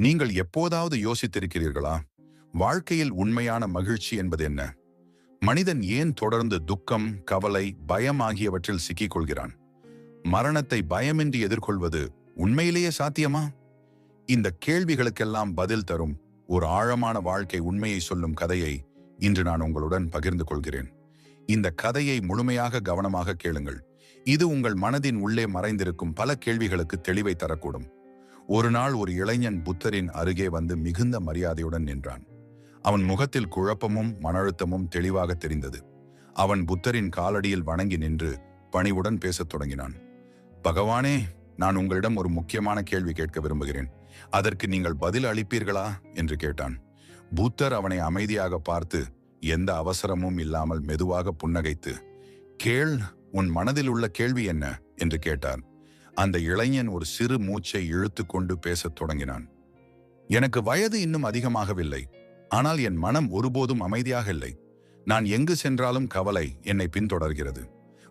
நீங்கள் எப்போதாவது யோசித்திருக்கிறீர்களா? வாழ்க்கையில் உண்மையான மகிழ்ச்சி என்பது என்ன? மனிதன் ஏன் தொடர்ந்து துக்கம், கவலை, பயம் ஆகியவற்றில் சிக்கிக் கொள்கிறான்? மரணத்தை பயமின்றி எதிர்கொள்வது உண்மையிலேயே சாத்தியமா? இந்த கேள்விகளுக்கெல்லாம் பதில் தரும் ஒரு ஆழமான வாழ்க்கை உண்மையை சொல்லும் கதையை இன்று நான் உங்களுடன் பகிர்ந்து கொள்கிறேன். இந்த கதையை முழுமையாக கவனமாக கேளுங்கள். இது உங்கள் மனதின் உள்ளே மறைந்திருக்கும் பல கேள்விகளுக்கு தெளிவை தரக்கூடும். ஒரு நாள் ஒரு இளைஞன் புத்தரின் அருகே வந்து மிகுந்த மரியாதையுடன் நின்றான். அவன் முகத்தில் குழப்பமும் மன அழுத்தமும் தெளிவாக தெரிந்தது. அவன் புத்தரின் காலடியில் வணங்கி நின்று பணிவுடன் பேசத் தொடங்கினான். பகவானே, நான் உங்களிடம் ஒரு முக்கியமான கேள்வி கேட்க விரும்புகிறேன். அதற்கு நீங்கள் பதில் அளிப்பீர்களா என்று கேட்டான். புத்தர் அவனை அமைதியாக பார்த்து எந்த அவசரமும் இல்லாமல் மெதுவாக புன்னகைத்து, கேள், உன் மனதில் உள்ள கேள்வி என்ன என்று கேட்டார். அந்த இளைஞன் ஒரு சிறு மூச்சை இழுத்து கொண்டு பேசத் தொடங்கினான். எனக்கு வயது இன்னும் அதிகமாகவில்லை, ஆனால் என் மனம் ஒருபோதும் அமைதியாக இல்லை. நான் எங்கு சென்றாலும் கவலை என்னை பின்தொடர்கிறது.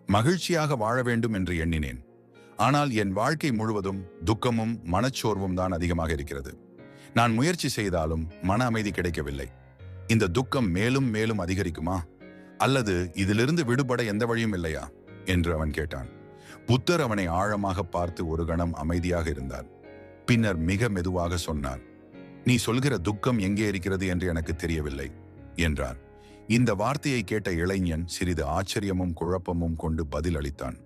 மகிழ்ச்சியாக வாழ வேண்டும் என்று எண்ணினேன், ஆனால் என் வாழ்க்கை முழுவதும் துக்கமும் மனச்சோர்வும் தான் அதிகமாக இருக்கிறது. நான் முயற்சி செய்தாலும் மன அமைதி கிடைக்கவில்லை. இந்த துக்கம் மேலும் மேலும் அதிகரிக்குமா, அல்லது இதிலிருந்து விடுபட எந்த வழியும் இல்லையா என்று அவன் கேட்டான். புத்தர் அவனை ஆழமாக பார்த்து ஒரு கணம் அமைதியாக இருந்தார். பின்னர் மிக மெதுவாக சொன்னார், நீ சொல்கிற துக்கம் எங்கே இருக்கிறது என்று எனக்கு தெரியவில்லை என்றார். இந்த வார்த்தையை கேட்ட இளைஞன் சிறிது ஆச்சரியமும் குழப்பமும் கொண்டு பதில் அளித்தான்.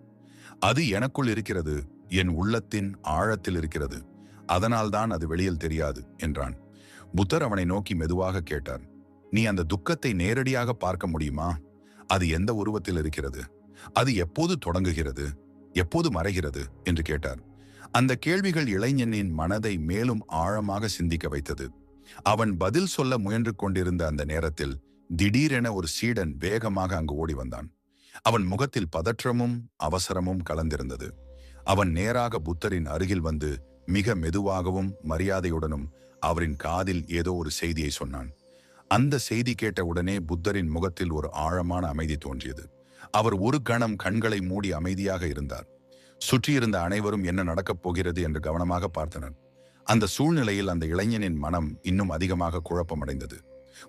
அது எனக்குள் இருக்கிறது, என் உள்ளத்தின் ஆழத்தில் இருக்கிறது. அதனால்தான் அது வெளியில் தெரியாது என்றான். புத்தர் அவனை நோக்கி மெதுவாக கேட்டார், நீ அந்த துக்கத்தை நேரடியாக பார்க்க முடியுமா? அது எந்த உருவத்தில் இருக்கிறது? அது எப்போது தொடங்குகிறது, எப்போது மறைகிறது என்று கேட்டார். அந்த கேள்விகள் இளைஞனின் மனதை மேலும் ஆழமாக சிந்திக்க வைத்தது. அவன் பதில் சொல்ல முயன்று கொண்டிருந்த அந்த நேரத்தில் திடீரென ஒரு சீடன் வேகமாக அங்கு ஓடி வந்தான். அவன் முகத்தில் பதற்றமும் அவசரமும் கலந்திருந்தது. அவன் நேராக புத்தரின் அருகில் வந்து மிக மெதுவாகவும் மரியாதையுடனும் அவரின் காதில் ஏதோ ஒரு செய்தியை சொன்னான். அந்த செய்தி கேட்ட உடனே புத்தரின் முகத்தில் ஒரு ஆழமான அமைதி தோன்றியது. அவர் ஒரு கணம் கண்களை மூடி அமைதியாக இருந்தார். சுற்றியிருந்த அனைவரும் என்ன நடக்கப் போகிறது என்று கவனமாக பார்த்தனர். அந்த சூழ்நிலையில் அந்த இளைஞனின் மனம் இன்னும் அதிகமாக குழப்பமடைந்தது.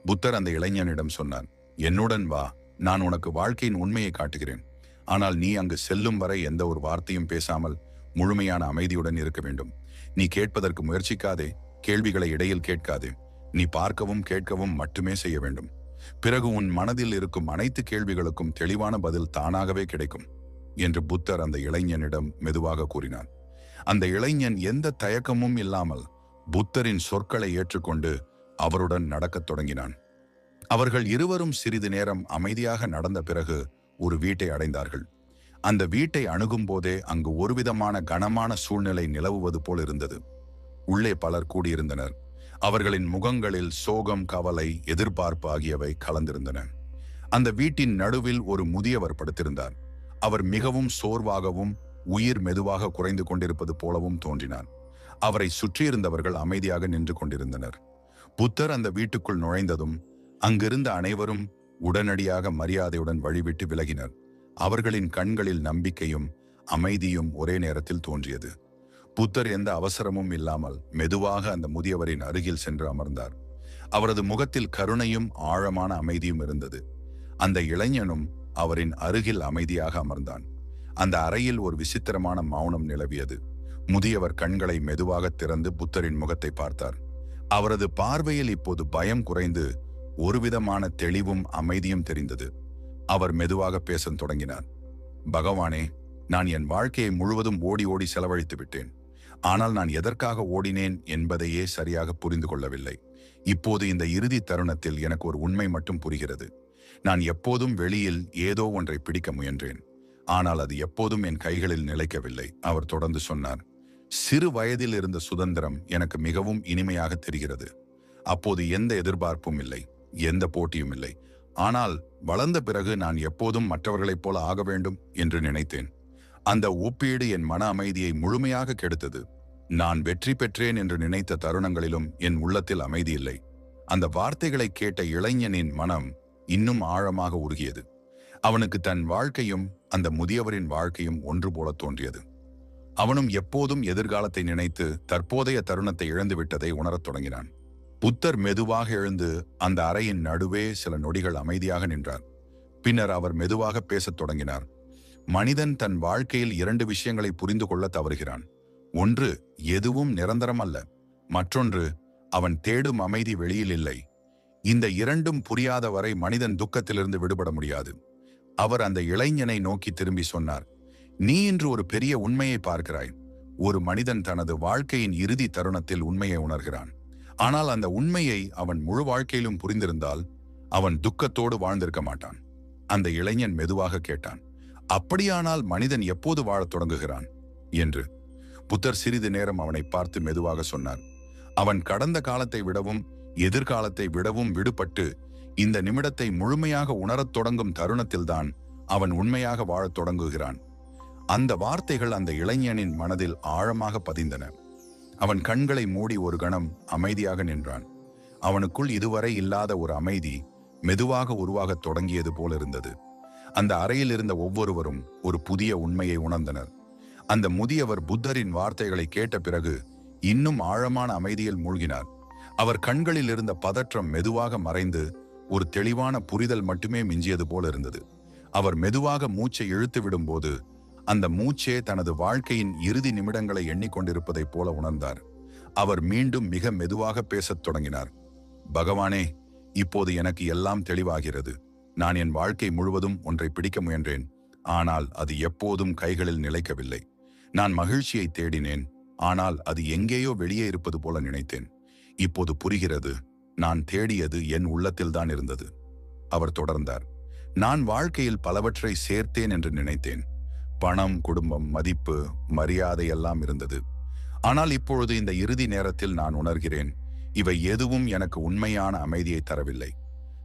புத்தர் அந்த இளைஞனிடம் சொன்னார், என்னுடன் வா, நான் உனக்கு வாழ்க்கையின் உண்மையை காட்டுகிறேன். ஆனால் நீ அங்கு செல்லும் வரை எந்த ஒரு வார்த்தையும் பேசாமல் முழுமையான அமைதியுடன் இருக்க வேண்டும். நீ கேட்பதற்கு முயற்சிக்காதே, கேள்விகளை இடையில் கேட்காதே. நீ பார்க்கவும் கேட்கவும் மட்டுமே செய்ய வேண்டும். பிறகு உன் மனதில் இருக்கும் அனைத்து கேள்விகளுக்கும் தெளிவான பதில் தானாகவே கிடைக்கும் என்று புத்தர் அந்த இளைஞனிடம் மெதுவாக கூறினார். அந்த இளைஞன் எந்த தயக்கமும் இல்லாமல் புத்தரின் சொற்களை ஏற்றுக்கொண்டு அவருடன் நடக்கத் தொடங்கினான். அவர்கள் இருவரும் சிறிது நேரம் அமைதியாக நடந்த பிறகு ஒரு வீட்டை அடைந்தார்கள். அந்த வீட்டை அணுகும் போதே அங்கு ஒருவிதமான கனமான சூழ்நிலை நிலவுவது போல் இருந்தது. உள்ளே பலர் கூடியிருந்தனர். அவர்களின் முகங்களில் சோகம், கவலை, எதிர்பார்ப்பு ஆகியவை கலந்திருந்தன. அந்த வீட்டின் நடுவில் ஒரு முதியவர் படுத்திருந்தார். அவர் மிகவும் சோர்வாகவும் உயிர் மெதுவாக குறைந்து கொண்டிருப்பது போலவும் தோன்றினார். அவரை சுற்றியிருந்தவர்கள் அமைதியாக நின்று கொண்டிருந்தனர். புத்தர் அந்த வீட்டுக்குள் நுழைந்ததும் அங்கிருந்த அனைவரும் உடனடியாக மரியாதையுடன் வழிவிட்டு விலகினர். அவர்களின் கண்களில் நம்பிக்கையும் அமைதியும் ஒரே நேரத்தில் தோன்றியது. புத்தர் எந்த அவசரமும் இல்லாமல் மெதுவாக அந்த முதியவரின் அருகில் சென்று அமர்ந்தார். அவரது முகத்தில் கருணையும் ஆழமான அமைதியும் இருந்தது. அந்த இளைஞனும் அவரின் அருகில் அமைதியாக அமர்ந்தான். அந்த அறையில் ஒரு விசித்திரமான மௌனம் நிலவியது. முதியவர் கண்களை மெதுவாக திறந்து புத்தரின் முகத்தை பார்த்தார். அவரது பார்வையில் இப்போது பயம் குறைந்து ஒருவிதமான தெளிவும் அமைதியும் தெரிந்தது. அவர் மெதுவாக பேசத் தொடங்கினார். பகவானே, நான் என் வாழ்க்கையை முழுவதும் ஓடி ஓடி செலவழித்து விட்டேன். ஆனால் நான் எதற்காக ஓடினேன் என்பதையே சரியாக புரிந்து கொள்ளவில்லை. இப்போது இந்த இறுதி தருணத்தில் எனக்கு ஒரு உண்மை மட்டும் புரிகிறது. நான் எப்போதும் வெளியில் ஏதோ ஒன்றை பிடிக்க முயன்றேன், ஆனால் அது எப்போதும் என் கைகளில் நிலைக்கவில்லை. அவர் தொடர்ந்து சொன்னார், சிறு வயதில் இருந்த சுதந்திரம் எனக்கு மிகவும் இனிமையாக தெரிகிறது. அப்போது எந்த எதிர்பார்ப்பும் இல்லை, எந்த போட்டியும் இல்லை. ஆனால் வளர்ந்த பிறகு நான் எப்போதும் மற்றவர்களைப் போல ஆக வேண்டும் என்று நினைத்தேன். அந்த ஒப்பீடு என் மன அமைதியை முழுமையாக கெடுத்தது. நான் வெற்றி பெற்றேன் என்று நினைத்த தருணங்களிலும் என் உள்ளத்தில் அமைதி இல்லை. அந்த வார்த்தைகளை கேட்ட இளைஞனின் மனம் இன்னும் ஆழமாக உருகியது. அவனுக்கு தன் வாழ்க்கையும் அந்த முதியவரின் வாழ்க்கையும் ஒன்று போல தோன்றியது. அவனும் எப்போதும் எதிர்காலத்தை நினைத்து தற்போதைய தருணத்தை இழந்துவிட்டதை உணரத் தொடங்கினான். புத்தர் மெதுவாக எழுந்து அந்த அறையின் நடுவே சில நொடிகள் அமைதியாக நின்றார். பின்னர் அவர் மெதுவாக பேசத் தொடங்கினார். மனிதன் தன் வாழ்க்கையில் 2 விஷயங்களை புரிந்து கொள்ள தவறுகிறான். ஒன்று, எதுவும் நிரந்தரம் அல்ல. மற்றொன்று, அவன் தேடும் அமைதி வெளியில் இல்லை. இந்த 2ம் புரியாத வரை மனிதன் துக்கத்திலிருந்து விடுபட முடியாது. அவர் அந்த இளைஞனை நோக்கி திரும்பி சொன்னார், நீ இன்று ஒரு பெரிய உண்மையை பார்க்கிறாய். ஒரு மனிதன் தனது வாழ்க்கையின் இறுதி தருணத்தில் உண்மையை உணர்கிறான். ஆனால் அந்த உண்மையை அவன் முழு வாழ்க்கையிலும் புரிந்திருந்தால் அவன் துக்கத்தோடு வாழ்ந்திருக்க மாட்டான். அந்த இளைஞன் மெதுவாக கேட்டான், அப்படியானால் மனிதன் எப்போது வாழத் தொடங்குகிறான் என்று. புத்தர் சிறிது நேரம் அவனை பார்த்து மெதுவாக சொன்னார், அவன் கடந்த காலத்தை விடவும் எதிர்காலத்தை விடவும் விடுபட்டு இந்த நிமிடத்தை முழுமையாக உணரத் தொடங்கும் தருணத்தில்தான் அவன் உண்மையாக வாழத் தொடங்குகிறான். அந்த வார்த்தைகள் அந்த இளைஞனின் மனதில் ஆழமாக பதிந்தன. அவன் கண்களை மூடி ஒரு கணம் அமைதியாக நின்றான். அவனுக்குள் இதுவரை இல்லாத ஒரு அமைதி மெதுவாக உருவாகத் தொடங்கியது போல இருந்தது. அந்த அறையில் இருந்த ஒவ்வொருவரும் ஒரு புதிய உண்மையை உணர்ந்தனர். அந்த முதியவர் புத்தரின் வார்த்தைகளை கேட்ட பிறகு இன்னும் ஆழமான அமைதியில் மூழ்கினார். அவர் கண்களில் இருந்த பதற்றம் மெதுவாக மறைந்து ஒரு தெளிவான புரிதல் மட்டுமே மிஞ்சியது போல இருந்தது. அவர் மெதுவாக மூச்சை இழுத்து விடும்போது அந்த மூச்சே தனது வாழ்க்கையின் இறுதி நிமிடங்களை எண்ணிக்கொண்டிருப்பதைப் போல உணர்ந்தார். அவர் மீண்டும் மிக மெதுவாக பேசத் தொடங்கினார். பகவானே, இப்போது எனக்கு எல்லாம் தெளிவாகிறது. நான் என் வாழ்க்கை முழுவதும் ஒன்றை பிடிக்க முயன்றேன். ஆனால் அது எப்போதும் கைகளில் நிலைக்கவில்லை. நான் மகிழ்ச்சியை தேடினேன். ஆனால் அது எங்கேயோ வெளியே இருப்பது போல நினைத்தேன். இப்போது புரிகிறது, நான் தேடியது என் உள்ளத்தில்தான் இருந்தது. அவர் தொடர்ந்தார், நான் வாழ்க்கையில் பலவற்றை சேர்த்தேன் என்று நினைத்தேன். பணம், குடும்பம், மதிப்பு, மரியாதை எல்லாம் இருந்தது. ஆனால் இப்பொழுது இந்த இறுதி நேரத்தில் நான் உணர்கிறேன், இவை எதுவும் எனக்கு உண்மையான அமைதியை தரவில்லை.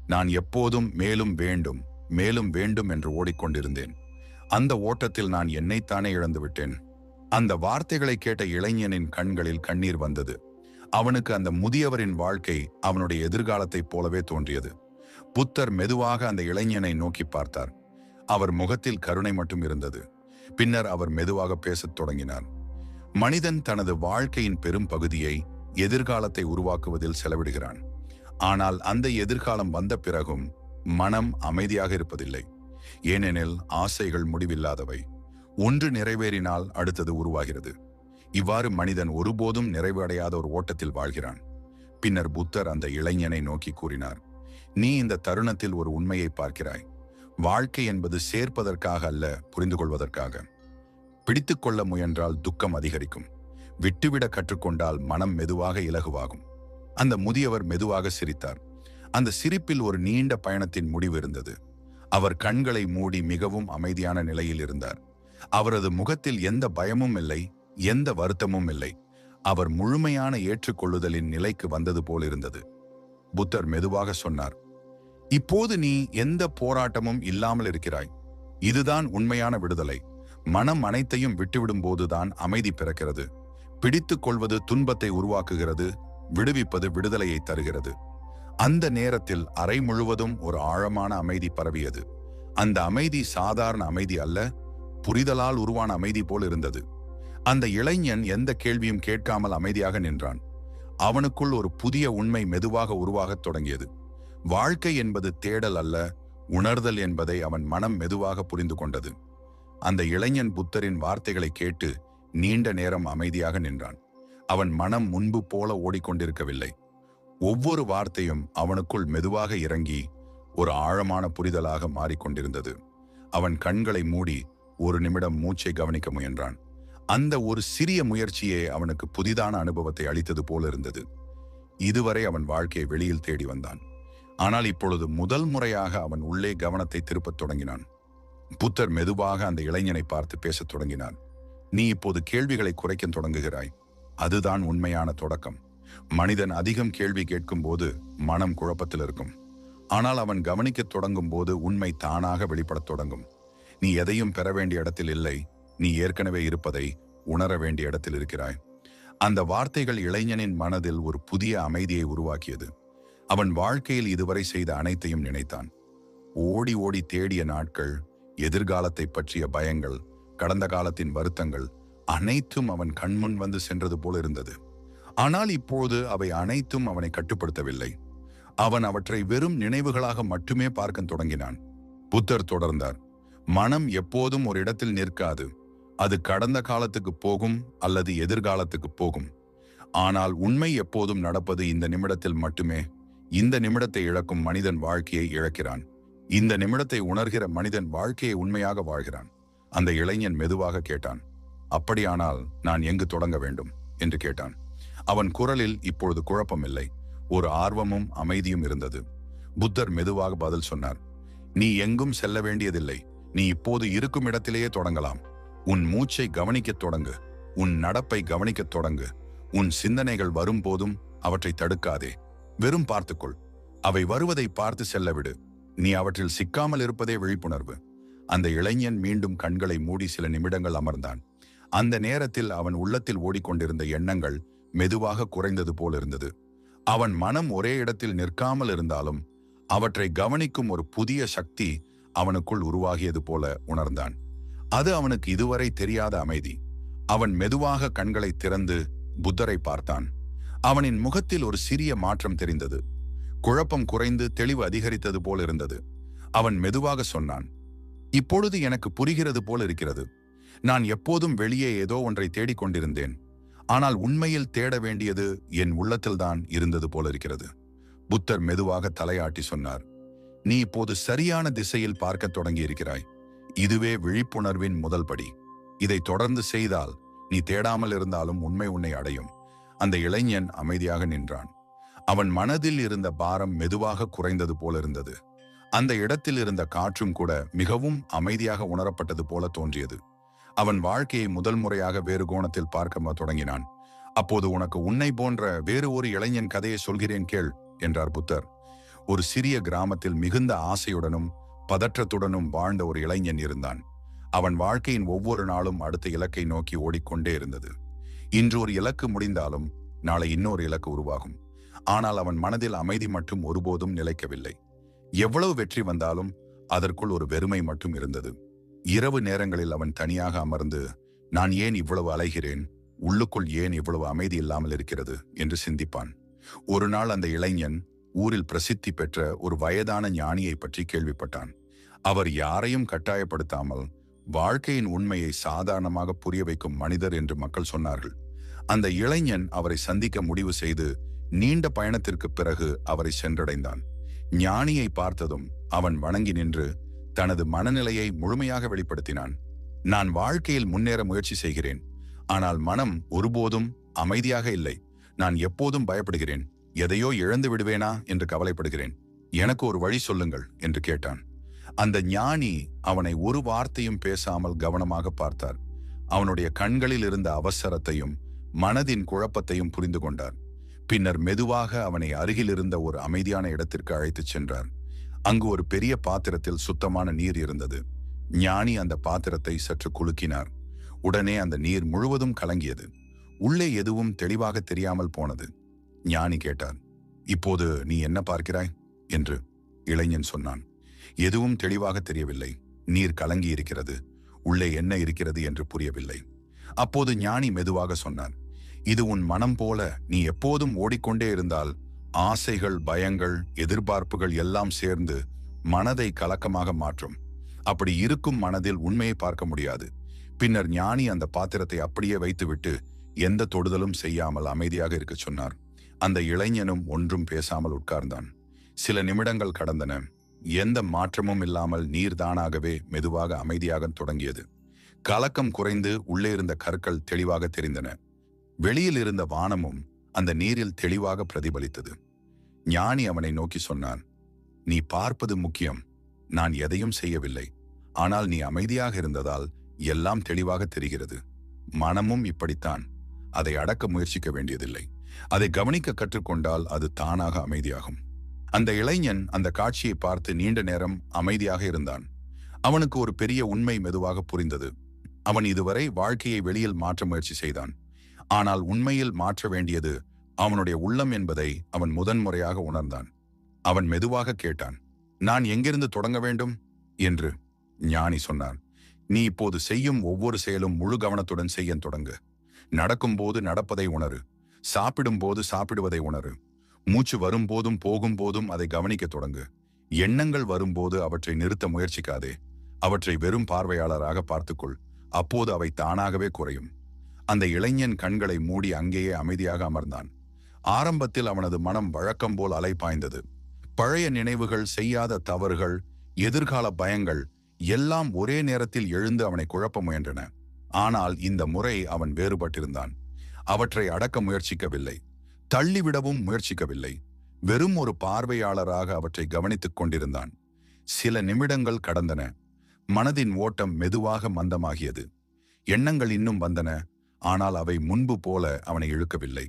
நான் எப்போதும் மேலும் வேண்டும், மேலும் வேண்டும் என்று ஓடிக்கொண்டிருந்தேன். அந்த ஓட்டத்தில் நான் என்னைத்தானே இழந்துவிட்டேன். அந்த வார்த்தைகளை கேட்ட இளைஞனின் கண்களில் கண்ணீர் வந்தது. அவனுக்கு அந்த முதியவரின் வாழ்க்கை அவனுடைய எதிர்காலத்தைப் போலவே தோன்றியது. புத்தர் மெதுவாக அந்த இளைஞனை நோக்கி பார்த்தார். அவர் முகத்தில் கருணை மட்டும் இருந்தது. பின்னர் அவர் மெதுவாக பேசத் தொடங்கினார். மனிதன் தனது வாழ்க்கையின் பெரும் பகுதியை எதிர்காலத்தை உருவாக்குவதில் செலவிடுகிறான். ஆனால் அந்த எதிர்காலம் வந்த பிறகும் மனம் அமைதியாக இருப்பதில்லை. ஏனெனில் ஆசைகள் முடிவில்லாதவை. ஒன்று நிறைவேறினால் அடுத்தது உருவாகிறது. இவ்வாறு மனிதன் ஒருபோதும் நிறைவு அடையாத ஒரு ஓட்டத்தில் வாழ்கிறான். பின்னர் புத்தர் அந்த இளைஞனை நோக்கி கூறினார், நீ இந்த தருணத்தில் ஒரு உண்மையை பார்க்கிறாய். வாழ்க்கை என்பது சேர்ப்பதற்காக அல்ல, புரிந்து கொள்வதற்காக. பிடித்து கொள்ள முயன்றால் துக்கம் அதிகரிக்கும். விட்டுவிட கற்றுக்கொண்டால் மனம் மெதுவாக இலகுவாகும். அந்த முதியவர் மெதுவாக சிரித்தார். அந்த சிரிப்பில் ஒரு நீண்ட பயணத்தின் முடிவு இருந்தது. அவர் கண்களை மூடி மிகவும் அமைதியான நிலையில் இருந்தார். அவரது முகத்தில் எந்த பயமும் இல்லை, எந்த வருத்தமும் இல்லை. அவர் முழுமையான ஏற்றுக்கொள்ளுதலின் நிலைக்கு வந்தது போல் இருந்தது. புத்தர் மெதுவாக சொன்னார், இப்போது நீ எந்த போராட்டமும் இல்லாமல் இருக்கிறாய். இதுதான் உண்மையான விடுதலை. மனம் அனைத்தையும் விட்டுவிடும் போதுதான் அமைதி பிறக்கிறது. பிடித்துக் கொள்வது துன்பத்தை உருவாக்குகிறது, விடுவிப்பது விடுதலையை தருகிறது. அந்த நேரத்தில் அறை முழுவதும் ஒரு ஆழமான அமைதி பரவியது. அந்த அமைதி சாதாரண அமைதி அல்ல, புரிதலால் உருவான அமைதி போல் இருந்தது. அந்த இளைஞன் எந்த கேள்வியும் கேட்காமல் அமைதியாக நின்றான். அவனுக்குள் ஒரு புதிய உண்மை மெதுவாக உருவாகத் தொடங்கியது. வாழ்க்கை என்பது தேடல் அல்ல, உணர்தல் என்பதை அவன் மனம் மெதுவாக புரிந்து கொண்டது. அந்த இளைஞன் புத்தரின் வார்த்தைகளை கேட்டு நீண்ட நேரம் அமைதியாக நின்றான். அவன் மனம் முன்பு போல ஓடிக்கொண்டிருக்கவில்லை. ஒவ்வொரு வார்த்தையும் அவனுக்குள் மெதுவாக இறங்கி ஒரு ஆழமான புரிதலாக மாறிக்கொண்டிருந்தது. அவன் கண்களை மூடி ஒரு நிமிடம் மூச்சை கவனிக்க முயன்றான். அந்த ஒரு சிறிய முயற்சியே அவனுக்கு புதிதான அனுபவத்தை அளித்தது போல இருந்தது. இதுவரை அவன் வாழ்க்கையை வெளியில் தேடி வந்தான். ஆனால் இப்பொழுது முதல் முறையாக அவன் உள்ளே கவனத்தை திருப்பத் தொடங்கினான். புத்தர் மெதுவாக அந்த இளைஞனை பார்த்து பேசத் தொடங்கினார். நீ இப்போது கேள்விகளை குறைக்கத் தொடங்குகிறாய். அதுதான் உண்மையான தொடக்கம். மனிதன் அதிகம் கேள்வி கேட்கும் போது மனம் குழப்பத்தில் இருக்கும். ஆனால் அவன் கவனிக்கத் தொடங்கும் போது உண்மை தானாக வெளிப்படத் தொடங்கும். நீ எதையும் பெற வேண்டிய இடத்தில் இல்லை, நீ ஏற்கனவே இருப்பதை உணர வேண்டிய இடத்தில் இருக்கிறாய். அந்த வார்த்தைகள் இளைஞனின் மனதில் ஒரு புதிய அமைதியை உருவாக்கியது. அவன் வாழ்க்கையில் இதுவரை செய்த அனைத்தையும் நினைத்தான். ஓடி ஓடி தேடிய நாட்கள், எதிர்காலத்தை பற்றிய பயங்கள், கடந்த காலத்தின் வருத்தங்கள், அனைத்தும் அவன் கண்முன் வந்து சென்றது போல இருந்தது. ஆனால் இப்போது அவை அனைத்தும் அவனை கட்டுப்படுத்தவில்லை. அவன் அவற்றை வெறும் நினைவுகளாக மட்டுமே பார்க்க தொடங்கினான். புத்தர் தொடர்ந்தார், மனம் எப்போதும் ஒரு இடத்தில் நிற்காது. அது கடந்த காலத்துக்கு போகும் அல்லது எதிர்காலத்துக்கு போகும். ஆனால் உண்மை எப்போதும் நடப்பது இந்த நிமிடத்தில் மட்டுமே. இந்த நிமிடத்தை இழக்கும் மனிதன் வாழ்க்கையை இழக்கிறான். இந்த நிமிடத்தை உணர்கிற மனிதன் வாழ்க்கையை உண்மையாக வாழ்கிறான். அந்த இளைஞன் மெதுவாக கேட்டான், அப்படியானால் நான் எங்கு தொடங்க வேண்டும் என்று கேட்டான். அவன் குரலில் இப்பொழுது குழப்பமில்லை, ஒரு ஆர்வமும் அமைதியும் இருந்தது. புத்தர் மெதுவாக பதில் சொன்னார், நீ எங்கும் செல்ல வேண்டியதில்லை. நீ இப்போது இருக்கும் இடத்திலேயே தொடங்கலாம். உன் மூச்சை கவனிக்கத் தொடங்கு. உன் நடப்பை கவனிக்கத் தொடங்கு. உன் சிந்தனைகள் வரும்போதும் அவற்றை தடுக்காதே. வெறும் பார்த்துக்கொள். அவை வருவதை பார்த்து செல்லவிடு. நீ அவற்றில் சிக்காமல் இருப்பதே விழிப்புணர்வு. அந்த இளைஞன் மீண்டும் கண்களை மூடி சில நிமிடங்கள் அமர்ந்தான். அந்த நேரத்தில் அவன் உள்ளத்தில் ஓடிக்கொண்டிருந்த எண்ணங்கள் மெதுவாக குறைந்தது போல் இருந்தது. அவன் மனம் ஒரே இடத்தில் நிற்காமல் இருந்தாலும் அவற்றை கவனிக்கும் ஒரு புதிய சக்தி அவனுக்குள் உருவாகியது போல உணர்ந்தான். அது அவனுக்கு இதுவரை தெரியாத அமைதி. அவன் மெதுவாக கண்களை திறந்து புத்தரை பார்த்தான். அவனின் முகத்தில் ஒரு சிறிய மாற்றம் தெரிந்தது. குழப்பம் குறைந்து தெளிவு அதிகரித்தது போல் இருந்தது. அவன் மெதுவாக சொன்னான், இப்பொழுது எனக்கு புரிகிறது போல் இருக்கிறது. நான் எப்போதும் வெளியே ஏதோ ஒன்றை தேடிக்கொண்டிருந்தேன். ஆனால் உண்மையில் தேட வேண்டியது என் உள்ளத்தில்தான் இருந்தது போல இருக்கிறது. புத்தர் மெதுவாக தலையாட்டி சொன்னார், நீ இப்போது சரியான திசையில் பார்க்க தொடங்கி இருக்கிறாய். இதுவே விழிப்புணர்வின் முதல் படி. இதை தொடர்ந்து செய்தால் நீ தேடாமல் இருந்தாலும் உண்மை உன்னை அடையும். அந்த இளைஞன் அமைதியாக நின்றான். அவன் மனதில் இருந்த பாரம் மெதுவாக குறைந்தது போல இருந்தது. அந்த இடத்தில் இருந்த காற்றும் கூட மிகவும் அமைதியாக உணரப்பட்டது போல தோன்றியது. அவன் வாழ்க்கையை முதல் முறையாக வேறு கோணத்தில் பார்க்க தொடங்கினான். அப்போது உனக்கு உன்னை போன்ற வேறு ஒரு இளைஞன் கதையை சொல்கிறேன் கேள் என்றார் புத்தர். ஒரு சிறிய கிராமத்தில் மிகுந்த ஆசையுடனும் பதற்றத்துடனும் வாழ்ந்த ஒரு இளைஞன் இருந்தான். அவன் வாழ்க்கையின் ஒவ்வொரு நாளும் அடுத்த இலக்கை நோக்கி ஓடிக்கொண்டே இருந்தது. இன்று ஒரு இலக்கு முடிந்தாலும் நாளை இன்னொரு இலக்கு உருவாகும். ஆனால் அவன் மனதில் அமைதி மட்டும் ஒருபோதும் நிலைக்கவில்லை. எவ்வளவு வெற்றி வந்தாலும் அதற்குள் ஒரு வெறுமை மட்டும் இருந்தது. இரவு நேரங்களில் அவன் தனியாக அமர்ந்து, நான் ஏன் இவ்வளவு அலைகிறேன், உள்ளுக்குள் ஏன் இவ்வளவு அமைதி இல்லாமல் இருக்கிறது என்று சிந்திப்பான். ஒரு நாள் அந்த இளைஞன் ஊரில் பிரசித்தி பெற்ற ஒரு வயதான ஞானியை பற்றி கேள்விப்பட்டான். அவர் யாரையும் கட்டாயப்படுத்தாமல் வாழ்க்கையின் உண்மையை சாதாரணமாக புரிய வைக்கும் மனிதர் என்று மக்கள் சொன்னார்கள். அந்த இளைஞன் அவரை சந்திக்க முடிவு செய்து நீண்ட பயணத்திற்கு பிறகு அவரை சென்றடைந்தான். ஞானியை பார்த்ததும் அவன் வணங்கி நின்று தனது மனநிலையை முழுமையாக வெளிப்படுத்தினான். நான் வாழ்க்கையில் முன்னேற முயற்சி செய்கிறேன், ஆனால் மனம் ஒருபோதும் அமைதியாக இல்லை. நான் எப்போதும் பயப்படுகிறேன், எதையோ இழந்து விடுவேனா என்று கவலைப்படுகிறேன். எனக்கு ஒரு வழி சொல்லுங்கள் என்று கேட்டான். அந்த ஞானி அவனை ஒரு வார்த்தையும் பேசாமல் கவனமாக பார்த்தார். அவனுடைய கண்களில் இருந்த அவசரத்தையும் மனதின் குழப்பத்தையும் புரிந்து கொண்டார். பின்னர் மெதுவாக அவனை அருகில் இருந்த ஒரு அமைதியான இடத்திற்கு அழைத்துச் சென்றார். அங்கு ஒரு பெரிய பாத்திரத்தில் சுத்தமான நீர் இருந்தது. ஞானி அந்த பாத்திரத்தை சற்று குலுக்கினார். உடனே அந்த நீர் முழுவதும் கலங்கியது. உள்ளே எதுவும் தெளிவாக தெரியாமல் போனது. ஞானி கேட்டார், இப்போது நீ என்ன பார்க்கிறாய் என்று. இளைஞன் சொன்னான், எதுவும் தெளிவாக தெரியவில்லை. நீர் கலங்கி இருக்கிறது. உள்ளே என்ன இருக்கிறது என்று புரியவில்லை. அப்போது ஞானி மெதுவாக சொன்னார், இது உன் மனம் போல. நீ எப்போதும் ஓடிக்கொண்டே இருந்தால் ஆசைகள், பயங்கள், எதிர்பார்ப்புகள் எல்லாம் சேர்ந்து மனதை கலக்கமாக மாற்றும். அப்படி இருக்கும் மனதில் உண்மையை பார்க்க முடியாது. பின்னர் ஞானி அந்த பாத்திரத்தை அப்படியே வைத்துவிட்டு எந்த தொடுதலும் செய்யாமல் அமைதியாக இருக்க சொன்னார். அந்த இளைஞனும் ஒன்றும் பேசாமல் உட்கார்ந்தான். சில நிமிடங்கள் கடந்தன. எந்த மாற்றமும் இல்லாமல் நீர் தானாகவே மெதுவாக அமைதியாக தொடங்கியது. கலக்கம் குறைந்து உள்ளே இருந்த கற்கள் தெளிவாக தெரிந்தன. வெளியில் இருந்த வானமும் அந்த நீரில் தெளிவாக பிரதிபலித்தது. ஞானி அவனை நோக்கி சொன்னான், நீ பார்ப்பது முக்கியம். நான் எதையும் செய்யவில்லை, ஆனால் நீ அமைதியாக இருந்ததால் எல்லாம் தெளிவாக தெரிகிறது. மனமும் இப்படித்தான். அதை அடக்க முயற்சிக்க வேண்டியதில்லை. அதை கவனிக்க கற்றுக்கொண்டால் அது தானாக அமைதியாகும். அந்த இளைஞன் அந்த காட்சியை பார்த்து நீண்ட நேரம் அமைதியாக இருந்தான். அவனுக்கு ஒரு பெரிய உண்மை மெதுவாக புரிந்தது. அவன் இதுவரை வாழ்க்கையை வெளியில் மாற்ற முயற்சி செய்தான். ஆனால் உண்மையில் மாற்ற வேண்டியது அவனுடைய உள்ளம் என்பதை அவன் முதன்முறையாக உணர்ந்தான். அவன் மெதுவாக கேட்டான், நான் எங்கிருந்து தொடங்க வேண்டும் என்று. ஞானி சொன்னார், நீ இப்போது செய்யும் ஒவ்வொரு செயலும் முழு கவனத்துடன் செய்ய தொடங்கு. நடக்கும்போது நடப்பதை உணரு. சாப்பிடும்போது சாப்பிடுவதை உணரு. மூச்சு வரும்போதும் போகும்போதும் அதை கவனிக்க தொடங்கு. எண்ணங்கள் வரும்போது அவற்றை நிறுத்த முயற்சிக்காதே. அவற்றை வெறும் பார்வையாளராக பார்த்துக்கொள். அப்போது அவை தானாகவே குறையும். அந்த இளைஞன் கண்களை மூடி அங்கேயே அமைதியாக அமர்ந்தான். ஆரம்பத்தில் அவனது மனம் வழக்கம் போல் அலைபாய்ந்தது. பழைய நினைவுகள், செய்யாத தவறுகள், எதிர்கால பயங்கள் எல்லாம் ஒரே நேரத்தில் எழுந்து அவனை குழப்ப முயன்றன. ஆனால் இந்த முறை அவன் வேறுபட்டிருந்தான். அவற்றை அடக்க முயற்சிக்கவில்லை, தள்ளிவிடவும் முயற்சிக்கவில்லை. வெறும் ஒரு பார்வையாளராக அவற்றை கவனித்துக் கொண்டிருந்தான். சில நிமிடங்கள் கடந்தன. மனதின் ஓட்டம் மெதுவாக மந்தமாகியது. எண்ணங்கள் இன்னும் வந்தன, ஆனால் அவை முன்பு போல அவனை இழுக்கவில்லை.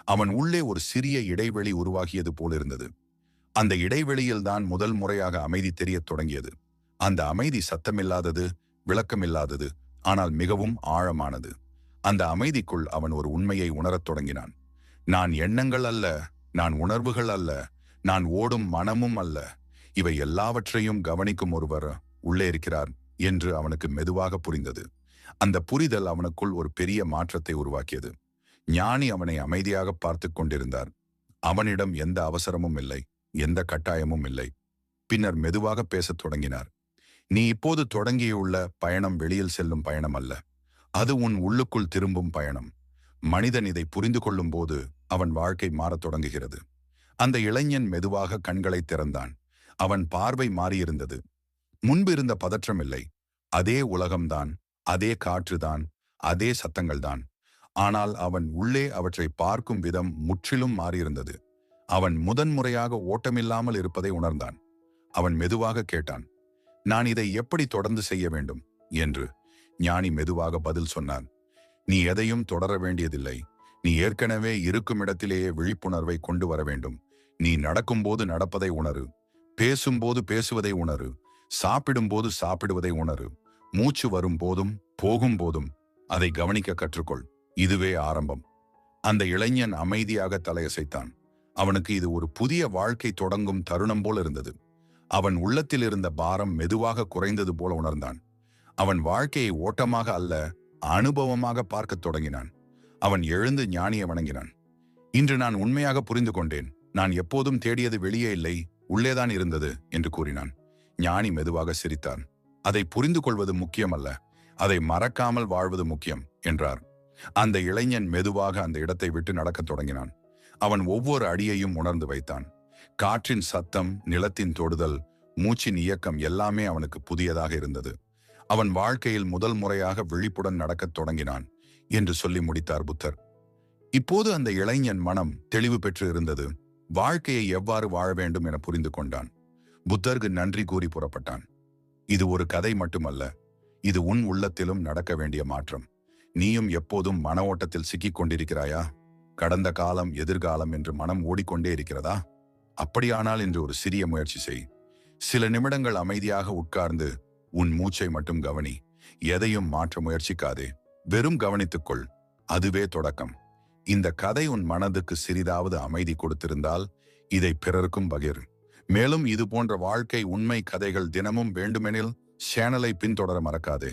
அவன் உள்ளே ஒரு சிறிய இடைவெளி உருவாகியது போலிருந்தது. அந்த இடைவெளியில்தான் முதல் முறையாக அமைதி தெரியத் தொடங்கியது. அந்த அமைதி சத்தமில்லாதது, விளக்கமில்லாதது, ஆனால் மிகவும் ஆழமானது. அந்த அமைதிக்குள் அவன் ஒரு உண்மையை உணரத் தொடங்கினான். நான் எண்ணங்கள் அல்ல, நான் உணர்வுகள் அல்ல, நான் ஓடும் மனமும் அல்ல. இவை எல்லாவற்றையும் கவனிக்கும் ஒருவர் உள்ளே இருக்கிறார் என்று அவனுக்கு மெதுவாக புரிந்தது. அந்த புரிதல் அவனுக்குள் ஒரு பெரிய மாற்றத்தை உருவாக்கியது. ஞானி அவனை அமைதியாக பார்த்து கொண்டிருந்தார். அவனிடம் எந்த அவசரமும் இல்லை, எந்த கட்டாயமும் இல்லை. பின்னர் மெதுவாக பேசத் தொடங்கினார். நீ இப்போது தொடங்கியுள்ள பயணம் வெளியில் செல்லும் பயணம் அல்ல. அது உன் உள்ளுக்குள் திரும்பும் பயணம். மனிதன் இதை புரிந்து கொள்ளும் போது அவன் வாழ்க்கை மாறத் தொடங்குகிறது. அந்த இளைஞன் மெதுவாக கண்களை திறந்தான். அவன் பார்வை மாறியிருந்தது. முன்பு இருந்த பதற்றம் இல்லை. அதே உலகம்தான், அதே காற்றுதான், அதே சத்தங்கள்தான். ஆனால் அவன் உள்ளே அவற்றை பார்க்கும் விதம் முற்றிலும் மாறியிருந்தது. அவன் முதன்முறையாக ஓட்டமில்லாமல் இருப்பதை உணர்ந்தான். அவன் மெதுவாக கேட்டான், நான் இதை எப்படி தொடர்ந்து செய்ய வேண்டும் என்று. ஞானி மெதுவாக பதில் சொன்னான், நீ எதையும் தொடர வேண்டியதில்லை. நீ ஏற்கனவே இருக்கும் இடத்திலேயே விழிப்புணர்வை கொண்டு வர வேண்டும். நீ நடக்கும்போது நடப்பதை உணரு, பேசும்போது பேசுவதை உணரு, சாப்பிடும்போது சாப்பிடுவதை உணரு. மூச்சு வரும்போதும் போகும்போதும் அதை கவனிக்க கற்றுக்கொள். இதுவே ஆரம்பம். அந்த இளைஞன் அமைதியாக தலையசைத்தான். அவனுக்கு இது ஒரு புதிய வாழ்க்கை தொடங்கும் தருணம் போல் இருந்தது. அவன் உள்ளத்தில் இருந்த பாரம் மெதுவாக குறைந்தது போல உணர்ந்தான். அவன் வாழ்க்கையை ஓட்டமாக அல்ல, அனுபவமாக பார்க்கத் தொடங்கினான். அவன் எழுந்து ஞானியை வணங்கினான். இன்று நான் உண்மையாக புரிந்து கொண்டேன். நான் எப்போதும் தேடியது வெளியே இல்லை, உள்ளேதான் இருந்தது என்று கூறினான். ஞானி மெதுவாக சிரித்தான். அதை புரிந்து கொள்வது முக்கியமல்ல, அதை மறக்காமல் வாழ்வது முக்கியம் என்றார். அந்த இளைஞன் மெதுவாக அந்த இடத்தை விட்டு நடக்கத் தொடங்கினான். அவன் ஒவ்வொரு அடியையும் உணர்ந்து வைத்தான். காற்றின் சத்தம், நிலத்தின் தொடுதல், மூச்சின் இயக்கம் எல்லாமே அவனுக்கு புதியதாக இருந்தது. அவன் வாழ்க்கையில் முதல் முறையாக விழிப்புடன் நடக்கத் தொடங்கினான் என்று சொல்லி முடித்தார் புத்தர். இப்போது அந்த இளைஞன் மனம் தெளிவு பெற்று இருந்தது. வாழ்க்கையை எவ்வாறு வாழ வேண்டும் என புரிந்து கொண்டான். புத்தருக்கு நன்றி கூறி புறப்பட்டான். இது ஒரு கதை மட்டுமல்ல, இது உன் உள்ளத்திலும் நடக்க வேண்டிய மாற்றம். நீயும் எப்போதும் மன ஓட்டத்தில் சிக்கிக் கொண்டிருக்கிறாயா? கடந்த காலம், எதிர்காலம் என்று மனம் ஓடிக்கொண்டே இருக்கிறதா? அப்படியானால் இன்று ஒரு சிறிய முயற்சி செய். சில நிமிடங்கள் அமைதியாக உட்கார்ந்து உன் மூச்சை மட்டும் கவனி. எதையும் மாற்ற முயற்சிக்காதே, வெறும் கவனித்துக்கொள். அதுவே தொடக்கம். இந்த கதை உன் மனதுக்கு சிறிதாவது அமைதி கொடுத்திருந்தால் இதை பிறருக்கும் பகிர். மேலும் இது போன்ற வாழ்க்கை உண்மை கதைகள் தினமும் வேண்டுமெனில் சேனலை பின்தொடர மறக்காதே.